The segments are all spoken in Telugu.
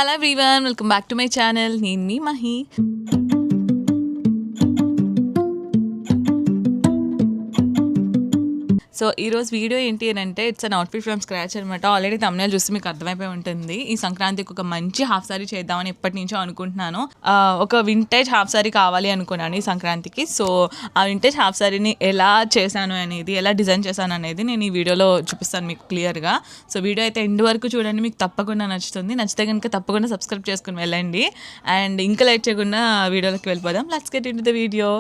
Hello everyone, welcome back to my channel. నేను మీ మహి. సో ఈరోజు వీడియో ఏంటి అని అంటే it's an outfit from scratch అనమాట. ఆల్రెడీ తమ్నేల్ చూస్తే మీకు అర్థమైపోయి ఉంటుంది. ఈ సంక్రాంతికి ఒక మంచి హాఫ్ సారీ చేద్దామని ఎప్పటి నుంచో అనుకుంటున్నాను. ఒక వింటేజ్ హాఫ్ సారీ కావాలి అనుకున్నాను ఈ సంక్రాంతికి. సో ఆ వింటేజ్ హాఫ్ సారీని ఎలా చేశాను అనేది, ఎలా డిజైన్ చేశాను అనేది నేను ఈ వీడియోలో చూపిస్తాను మీకు క్లియర్గా. సో వీడియో అయితే ఎండ్ వరకు చూడండి, మీకు తప్పకుండా నచ్చుతుంది. నచ్చితే కనుక తప్పకుండా సబ్స్క్రైబ్ చేసుకుని వెళ్ళండి. అండ్ ఇంకా లైట్ చేయకుండా వీడియోలోకి వెళ్ళిపోదాం. Let's get into the video.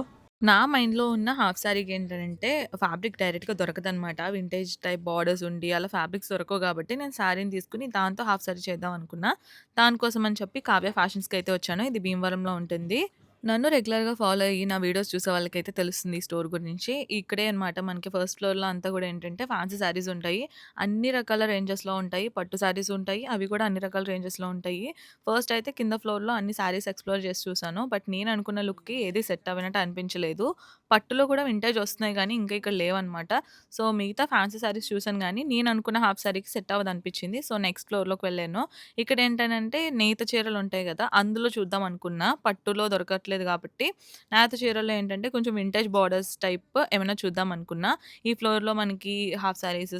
నా మైండ్‌లో ఉన్న హాఫ్ సారీకి ఏంటంటే ఫ్యాబ్రిక్ డైరెక్ట్‌గా దొరకదనమాట. వింటేజ్ టైప్ బార్డర్స్ ఉండి అలా ఫ్యాబ్రిక్స్ దొరకవు కాబట్టి నేను సారీని తీసుకొని దాంతో హాఫ్ సారీ చేద్దాం అనుకున్నా. దానికోసం అని చెప్పి కావ్య ఫ్యాషన్స్‌కి అయితే వచ్చాను. ఇది భీమవరంలో ఉంటుంది. నన్ను రెగ్యులర్‌గా ఫాలో అయ్యి నా వీడియోస్ చూసే వాళ్ళకైతే తెలుస్తుంది ఈ స్టోర్ గురించి. ఇక్కడే అనమాట మనకి ఫస్ట్ ఫ్లోర్‌లో అంతా కూడా ఏంటంటే ఫ్యాన్సీ శారీస్ ఉంటాయి. అన్ని రకాల రేంజెస్‌లో ఉంటాయి. పట్టు శారీస్ ఉంటాయి. అవి కూడా అన్ని రకాల రేంజెస్‌లో ఉంటాయి. ఫస్ట్ అయితే కింద ఫ్లోర్‌లో అన్ని శారీస్ ఎక్స్‌ప్లోర్ చేసి చూసాను. బట్ నేను అనుకున్న లుక్‌కి ఏది సెట్ అవ్వినట్టు అనిపించలేదు. పట్టులో కూడా వింటేజ్ వస్తున్నాయి గానీ, ఇంకా ఇక్కడ లేవనమాట. సో, మిగతా ఫ్యాన్సీ శారీస్ చూసాను గానీ, నేను అనుకున్న హాఫ్ శారీకి సెట్ అవ్వదనిపించింది. సో, నెక్స్ట్ ఫ్లోర్‌లోకి వెళ్ళాను. ఇక్కడేంటనంటే నేత చీరలుంటాయి గదా! అందులో చూద్దాం అనుకున్నా. పట్టులో దొరకట్లేదు గాబట్టి, నేత చీరల్లో ఏంటంటే కొంచెం వింటేజ్ బార్డర్స్ టైప్ ఏమైనా చూద్దాం అనుకున్నా. ఈ ఫ్లోర్‌లో మనకి హాఫ్ శారీస్,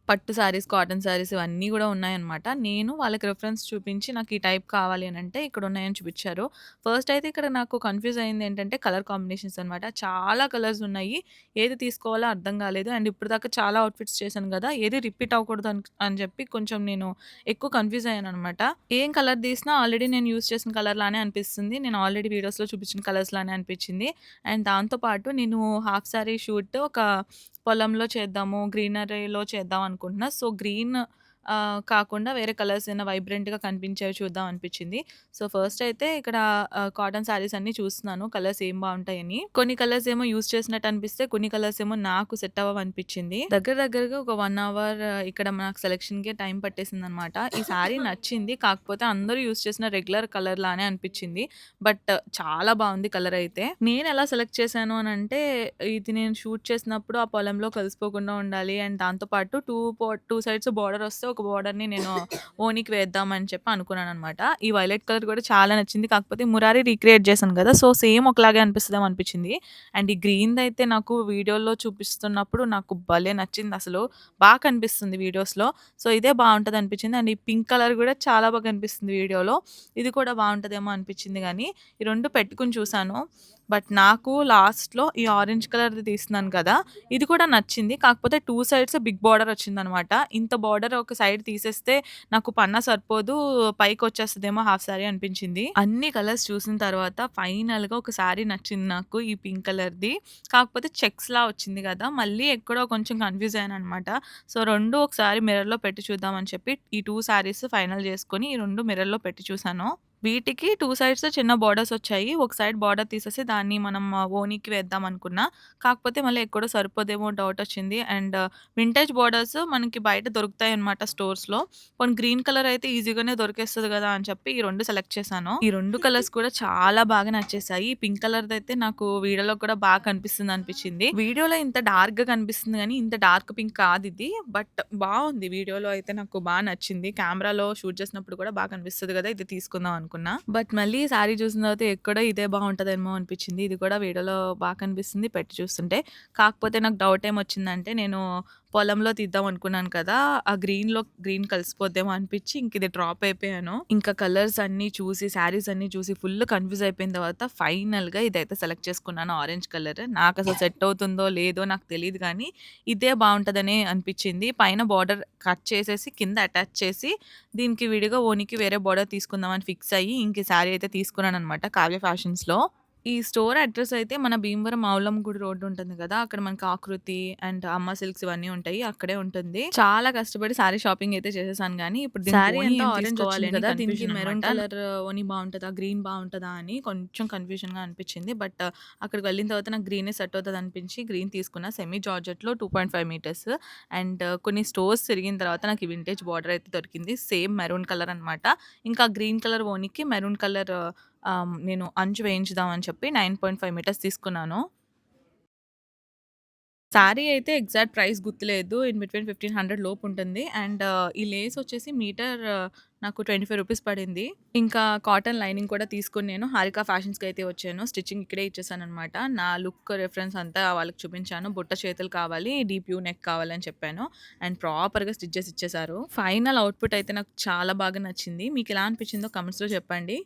పట్టు శారీస్, కాటన్ శారీస్ ఇవన్నీ గూడా ఉన్నాయన్నమాట. నేను వాళ్ళకి రిఫరెన్స్ చూపించి నాకు ఈ టైప్ కావాలి అనంటే ఇక్కడున్నాయని చూపిచ్చారు. ఫస్ట్ అయితే ఇక్కడ నాకు కన్‌ఫ్యూజ్ అయిందేంటంటే కలర్ కాంబినేషన్స్ అనమాట. చాలా కలర్స్ ఉన్నాయి. ఏది తీసుకోవాలో అర్థం గాలేదు. అండ్ ఇప్పటిదాకా చాలా అవుట్‌ఫిట్స్ చేశాను గదా! ఏది రిపీట్ అవ్వకూడదు అని చెప్పి కొంచెం నేను ఎక్కువ కన్‌ఫ్యూజ్ అయ్యాననమాట. ఏం కలర్ తీసినా ఆల్రెడీ నేను యూజ్ చేసిన కలర్ లానే అనిపిస్తుంది. నేను ఆల్రెడీ వీడియోస్‌లో చూపించిన కలర్స్ లానే అనిపించింది. అండ్ దాంతో పాటు నేను హాఫ్ సారీ షూట్ ఒక పొలంలో చేద్దాము, గ్రీనరీలో చేద్దాం అనుకుంటున్నా. సో, గ్రీన్ కాకుండా వేరే కలర్స్ ఏమైనా వైబ్రెంట్‌గా కనిపించేవి చూద్దాం అనిపించింది. సో, ఫస్ట్ అయితే ఇక్కడ కాటన్ శారీస్ అన్నీ చూస్తున్నాను. కలర్స్ ఏం బావుంటాయని. కొన్ని కలర్స్ ఏమో యూజ్ చేసినట్టు అనిపిస్తే, కొన్ని కలర్స్ ఏమో నాకు సెట్ అవ్వవనిపించింది. దగ్గరగా ఒక 1 అవర్ ఇక్కడ నాకు సెలక్షన్‌కే టైం పట్టేసిందనమాట. ఈ శారీ నచ్చింది. కాకపోతే అందరూ యూజ్ చేసిన రెగ్యులర్ కలర్ లానే అనిపించింది. బట్ చాలా బావుంది కలర్ అయితే. నేనెలా సెలెక్ట్ చేశాను అనంటే, ఇది నేను షూట్ చేసినప్పుడు ఆ పొలంలో కలిసిపోకుండా ఉండాలి. అండ్ దాంతో పాటు 2 సైడ్స్ బోర్డర్ వస్తే ఒక బోర్డర్‌ని నేను ఓనీకి వేద్దామని చెప్పి అనుకున్నాననమాట. ఈ వైలెట్ కలర్ కూడా చాలా నచ్చింది. కాకపోతే మురారి రీక్రియేట్ చేశాను కదా! సో, సేమ్ ఒకలాగే అనిపిస్తదేమో అనిపించింది. అండ్ ఈ గ్రీన్‌దయితే నాకు వీడియోలో చూపిస్తున్నప్పుడు నాకు భలే నచ్చిందసలు. కనిపిస్తుంది వీడియోస్‌లో. సో, ఇదే బావుంటదనిపించింది. అండ్ ఈ పింక్ కలర్ కూడా చాలా బాగా కనిపిస్తుంది వీడియోలో. ఇది కూడా బావుంటదేమో అనిపించింది గానీ, ఈ 2 పెట్టుకొని చూసాను. బట్ నాకు లాస్ట్‌లో ఈ ఆరెంజ్ కలర్‌ది తీస్తున్నాను కదా! ఇది కూడా నచ్చింది. కాకపోతే 2 సైడ్స్ బిగ్ బార్డర్ వచ్చిందనమాట. ఇంత బార్డర్ ఒక సైడ్ తీసేస్తే నాకు పన్నా సరిపోదు. పైకొచ్చేస్తదేమో హాఫ్ సారీ అనిపించింది. అన్ని కలర్స్ చూసిన తర్వాత ఫైనల్‌గా ఒక సారీ నచ్చింది నాకు. ఈ పింక్ కలర్‌ది. కాకపోతే చెక్స్‌లా వచ్చింది కదా! మళ్ళీ ఎక్కడో కొంచెం కన్‌ఫ్యూజ్ అయ్యాననమాట. సో, 2 ఒకసారి మిర్రర్‌లో పెట్టి చూద్దాం అని చెప్పి ఈ 2 సారీస్ ఫైనల్ చేసుకొని ఈ 2 మిర్రర్‌లో పెట్టి చూసాను. వీటికి 2 సైడ్స్ చిన్న బోర్డర్స్ వచ్చాయి. ఒక సైడ్ బోర్డర్ తీసేసి దాన్ని మనం ఓనీకి వేద్దాం అనుకున్నా. కాకపోతే మళ్ళీ ఎక్కడో సరిపోదేమో డౌటొచ్చింది. అండ్ వింటేజ్ బోర్డర్స్ మనకి బయట దొరుకుతాయన్నమాట స్టోర్స్‌లో. పోనీ గ్రీన్ కలర్ అయితే ఈజీగానే దొరికేస్తది గదా! అని చెప్పి ఈ 2 సెలెక్ట్ చేశాను. ఈ 2 కలర్స్ కూడా చాలా బాగా నచ్చేసాయి. పింక్ కలర్‌దయితే నాకు వీడియోలో కూడా బాగా కనిపిస్తుందనిపించింది. వీడియోలో ఇంత డార్క్‌గా కనిపిస్తుంది గానీ, ఇంత డార్క్ పింక్ కాదిది. బట్ బావుంది. వీడియోలో అయితే నాకు నచ్చింది. కెమెరాలో షూట్ చేసినప్పుడు కూడా కనిపిస్తది గదా! ఇది తీసుకుందాం అనుకున్నా. బట్ మళ్ళీ ఈ సారీ చూసిన తర్వాత ఎక్కడో ఇదే బావుంటదేమో అనిపించింది. ఇది కూడా వీడియోలో కనిపిస్తుంది పెట్టి చూస్తుంటే. కాకపోతే నాకు డౌట్ ఏమొచ్చిందంటే నేను పొలంలో తీద్దాం అనుకున్నాను కదా! ఆ గ్రీన్‌లో గ్రీన్ కలిసిపోద్దేమో అనిపించి ఇంక ఇది డ్రాప్ అయిపోయాను. ఇంకా కలర్స్ అన్నీ చూసి, శారీస్ అన్నీ చూసి ఫుల్ కన్‌ఫ్యూజ్ అయిపోయిన తర్వాత ఫైనల్‌గా ఇదైతే సెలెక్ట్ చేసుకున్నాను ఆరెంజ్ కలర్. నాకసలు సెట్ అవుతుందో లేదో నాకు తెలీదు గానీ, ఇదే బావుంటదనే అనిపించింది. పైన బార్డర్ కట్ చేసేసి కింద అటాచ్ చేసి దీనికి విడిగా ఓనికి వేరే బోర్డర్ తీసుకుందామని ఫిక్స్ అయ్యి ఇంక ఈ శారీ అయితే తీసుకున్నాననమాట కావ్య ఫ్యాషన్స్‌లో. ఈ స్టోర్ అడ్రెస్ అయితే మన భీమవరం మావులమ్మ గుడి రోడ్ ఉంటుంది కదా! అక్కడ మనకి ఆకృతి అండ్ అమ్మ సిల్క్స్ ఇవన్నీ ఉంటాయి. అక్కడే ఉంటుంది. చాలా కష్టపడి శారీ షాపింగ్ అయితే చేసేసాను గానీ, ఇప్పుడు దీనికి శారీ ఓనీ అంతా ఏం ఆరెంజ్ తీసుకోవాలి వచ్చింది అని కదా! దీనికి కన్‌ఫ్యూజన్ మెరూన్ అనమాట. కలర్ ఓనీ బావుంటదా? గ్రీన్ బావుంటదా? అని కొంచెం కన్‌ఫ్యూజన్‌గా అనిపించింది. బట్ అక్కడికి వెళ్ళిన తర్వాత నాకు గ్రీనే సెట్ అవుతది అనిపించి గ్రీన్ తీసుకున్నా. సెమీ జార్జెట్‌లో 2.5 మీటర్స్. అండ్ కొన్ని స్టోర్స్ తిరిగిన తర్వాత నాకు ఈ వింటేజ్ బార్డర్ అయితే దొరికింది. సేమ్ మెరూన్ కలర్ అనమాట. ఇంకా గ్రీన్ కలర్ ఓనీకి మెరూన్ కలర్ నేను అంచు వేయించుదాం అని చెప్పి 9.5 మీటర్స్ తీసుకున్నాను. శారీ అయితే ఎగ్జాక్ట్ ప్రైస్ గుర్తులేదు. ఇన్ బిట్వీన్ 1500 లోపు ఉంటుంది. అండ్ ఈ లేస్ వచ్చేసి మీటర్ నాకు 25 రూపీస్ పడింది. ఇంకా కాటన్ లైనింగ్ కూడా తీసుకొని నేను హారిక ఫ్యాషన్స్‌కైతే వచ్చాను. స్టిచ్చింగ్ ఇక్కడే ఇచ్చేసాననమాట. నా లుక్ రిఫరెన్స్ అంతా వాళ్ళకి చూపించాను. బుట్ట చేతులు కావాలి, డీప్ యూ నెక్ కావాలని చెప్పాను. అండ్ ప్రాపర్‌గా స్టిచ్ చేసి ఇచ్చేసారు. ఫైనల్ అవుట్‌పుట్ అయితే నాకు చాలా బాగా నచ్చింది. మీకు ఎలా అనిపించిందో కామెంట్స్‌లో చెప్పండి.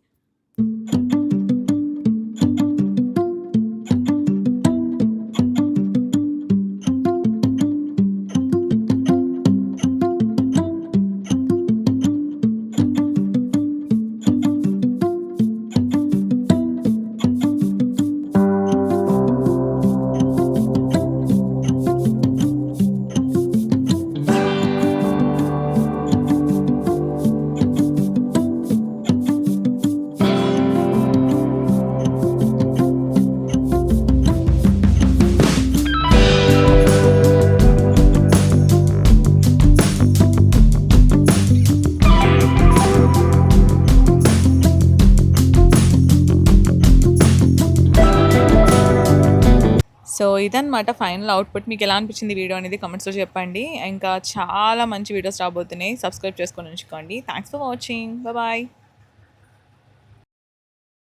సో ఇదనమాట ఫైనల్ అవుట్‌పుట్. మీకెలా అనిపించింది వీడియో అనేది కామెంట్స్‌లో చెప్పండి. ఇంకా చాలా మంచి వీడియోస్ రాబోతున్నాయి. సబ్స్క్రైబ్ చేసుకొని ఉంచుకోండి. Thanks for watching. బాయ్.